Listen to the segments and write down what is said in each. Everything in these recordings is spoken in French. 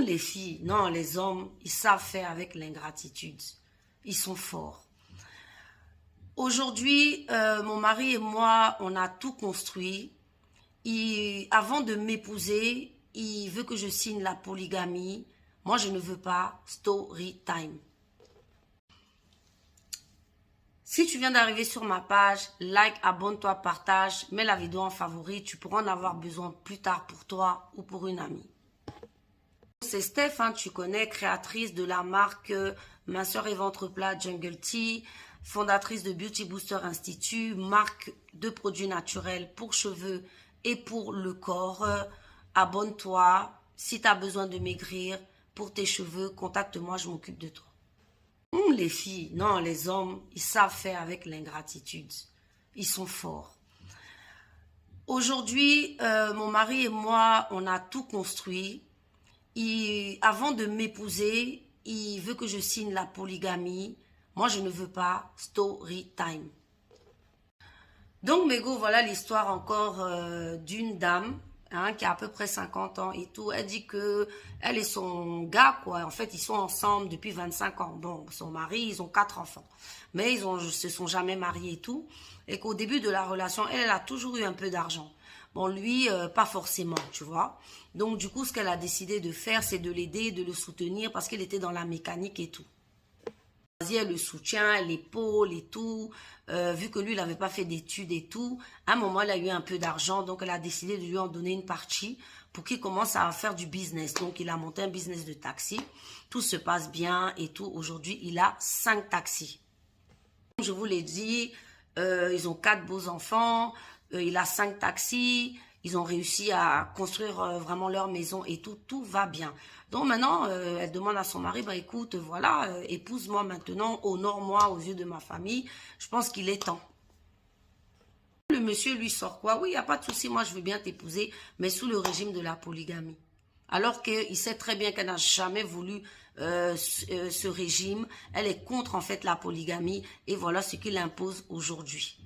Les filles, non, les hommes, ils savent faire avec l'ingratitude. Ils sont forts. Aujourd'hui, mon mari et moi, on a tout construit. Avant de m'épouser, il veut que je signe la polygamie. Moi, je ne veux pas. Story time. Si tu viens d'arriver sur ma page, like, abonne-toi, partage, mets la vidéo en favori. Tu pourras en avoir besoin plus tard pour toi ou pour une amie. C'est Steph, hein, tu connais, créatrice de la marque Minceur et Ventre Plat Jungle Tea, fondatrice de Beauty Booster Institute, marque de produits naturels pour cheveux et pour le corps. Abonne-toi. Si tu as besoin de maigrir pour tes cheveux, contacte-moi, je m'occupe de toi. Les filles, non, les hommes, ils savent faire avec l'ingratitude. Ils sont forts. Aujourd'hui, mon mari et moi, on a tout construit. Avant de m'épouser, il veut que je signe la polygamie. Moi, je ne veux pas. Story time. Donc, Mégo, voilà l'histoire encore d'une dame qui a à peu près 50 ans et tout. Elle dit que elle et son gars, quoi, en fait, ils sont ensemble depuis 25 ans. Bon, son mari, ils ont 4 enfants. Mais ils se sont jamais mariés et tout. Et qu'au début de la relation, elle a toujours eu un peu d'argent. Bon, lui, pas forcément, tu vois. Donc, du coup, ce qu'elle a décidé de faire, c'est de l'aider, de le soutenir parce qu'elle était dans la mécanique et tout. Elle le soutient, elle l'épaule et tout. Vu que lui, il n'avait pas fait d'études et tout, à un moment, elle a eu un peu d'argent. Donc, elle a décidé de lui en donner une partie pour qu'il commence à faire du business. Donc, il a monté un business de taxi. Tout se passe bien et tout. Aujourd'hui, il a 5 taxis. Comme je vous l'ai dit, ils ont 4 beaux enfants. Il a 5 taxis. Ils ont réussi à construire vraiment leur maison et tout. Tout va bien. Donc maintenant, elle demande à son mari, bah écoute, voilà, épouse-moi maintenant, honore-moi aux yeux de ma famille. Je pense qu'il est temps. Le monsieur lui sort quoi? Oui, il n'y a pas de souci, moi je veux bien t'épouser, mais sous le régime de la polygamie. Alors qu'il sait très bien qu'elle n'a jamais voulu ce régime. Elle est contre en fait la polygamie et voilà ce qu'il impose aujourd'hui.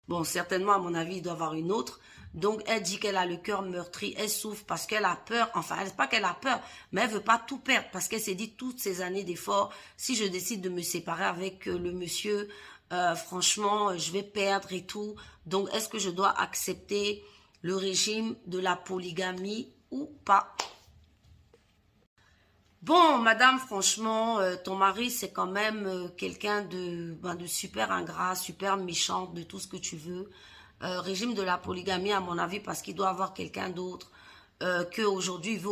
Bon, certainement, à mon avis, il doit y avoir une autre. Donc, elle dit qu'elle a le cœur meurtri, elle souffre parce qu'elle a peur. Enfin, c'est pas qu'elle a peur, mais elle veut pas tout perdre parce qu'elle s'est dit toutes ces années d'efforts, si je décide de me séparer avec le monsieur, franchement, je vais perdre et tout. Donc, est-ce que je dois accepter le régime de la polygamie ou pas? Bon, madame, franchement, ton mari, c'est quand même quelqu'un de super ingrat, super méchant, de tout ce que tu veux. Régime de la polygamie, à mon avis, parce qu'il doit avoir quelqu'un d'autre qu'aujourd'hui il veut